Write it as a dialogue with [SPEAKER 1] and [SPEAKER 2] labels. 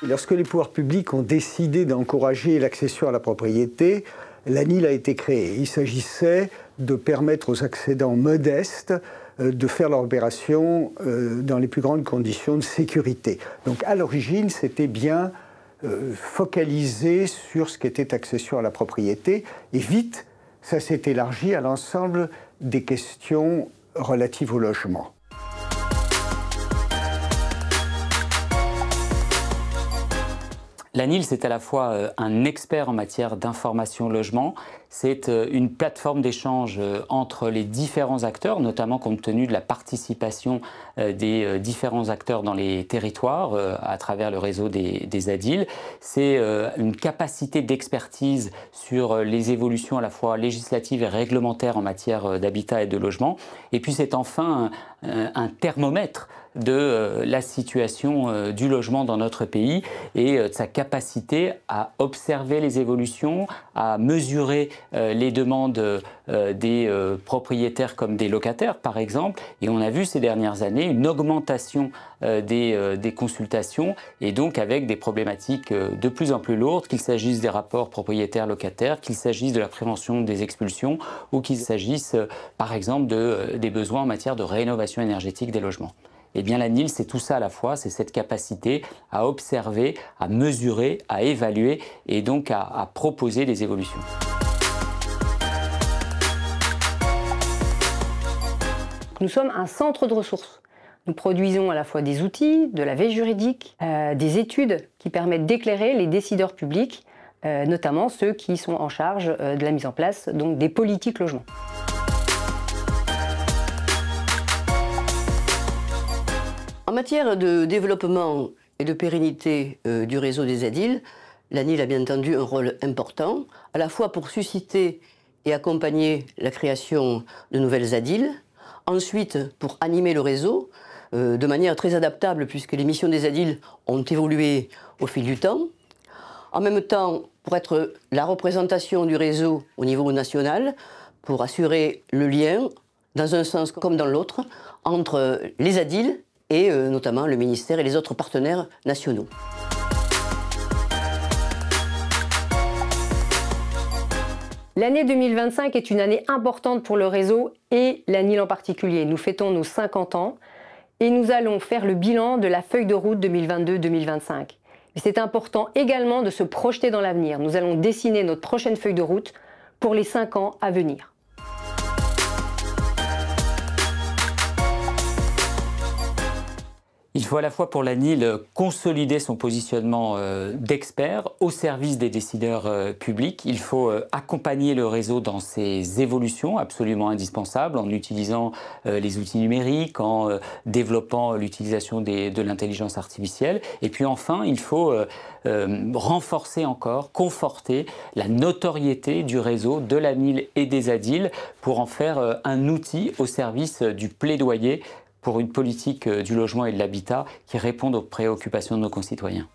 [SPEAKER 1] Lorsque les pouvoirs publics ont décidé d'encourager l'accession à la propriété, l'ANIL a été créée. Il s'agissait de permettre aux accédants modestes de faire leur opération dans les plus grandes conditions de sécurité. Donc à l'origine, c'était bien focalisé sur ce qu'était accession à la propriété, et vite, ça s'est élargi à l'ensemble des questions relatives au logement.
[SPEAKER 2] L'ANIL, c'est à la fois un expert en matière d'information logement, c'est une plateforme d'échange entre les différents acteurs, notamment compte tenu de la participation des différents acteurs dans les territoires à travers le réseau des ADIL. C'est une capacité d'expertise sur les évolutions à la fois législatives et réglementaires en matière d'habitat et de logement. Et puis c'est enfin un thermomètre de la situation du logement dans notre pays et de sa capacité à observer les évolutions, à mesurer les demandes des propriétaires comme des locataires par exemple. Et on a vu ces dernières années une augmentation des consultations et donc avec des problématiques de plus en plus lourdes, qu'il s'agisse des rapports propriétaires-locataires, qu'il s'agisse de la prévention des expulsions ou qu'il s'agisse par exemple des besoins en matière de rénovation énergétique des logements. Eh bien l'ANIL, c'est tout ça à la fois, c'est cette capacité à observer, à mesurer, à évaluer et donc à proposer des évolutions.
[SPEAKER 3] Nous sommes un centre de ressources. Nous produisons à la fois des outils, de la veille juridique, des études qui permettent d'éclairer les décideurs publics, notamment ceux qui sont en charge de la mise en place donc, des politiques logement.
[SPEAKER 4] En matière de développement et de pérennité du réseau des ADIL, l'ANIL a bien entendu un rôle important, à la fois pour susciter et accompagner la création de nouvelles ADIL, ensuite pour animer le réseau de manière très adaptable puisque les missions des ADIL ont évolué au fil du temps, en même temps pour être la représentation du réseau au niveau national, pour assurer le lien, dans un sens comme dans l'autre, entre les ADIL et notamment le ministère et les autres partenaires nationaux.
[SPEAKER 3] L'année 2025 est une année importante pour le réseau et l'ANIL en particulier. Nous fêtons nos 50 ans et nous allons faire le bilan de la feuille de route 2022-2025. Mais c'est important également de se projeter dans l'avenir. Nous allons dessiner notre prochaine feuille de route pour les 5 ans à venir.
[SPEAKER 2] Il faut à la fois pour l'ANIL consolider son positionnement d'expert au service des décideurs publics. Il faut accompagner le réseau dans ses évolutions absolument indispensables en utilisant les outils numériques, en développant l'utilisation de l'intelligence artificielle. Et puis enfin, il faut renforcer encore, conforter la notoriété du réseau de l'ANIL et des ADIL pour en faire un outil au service du plaidoyer pour une politique du logement et de l'habitat qui réponde aux préoccupations de nos concitoyens.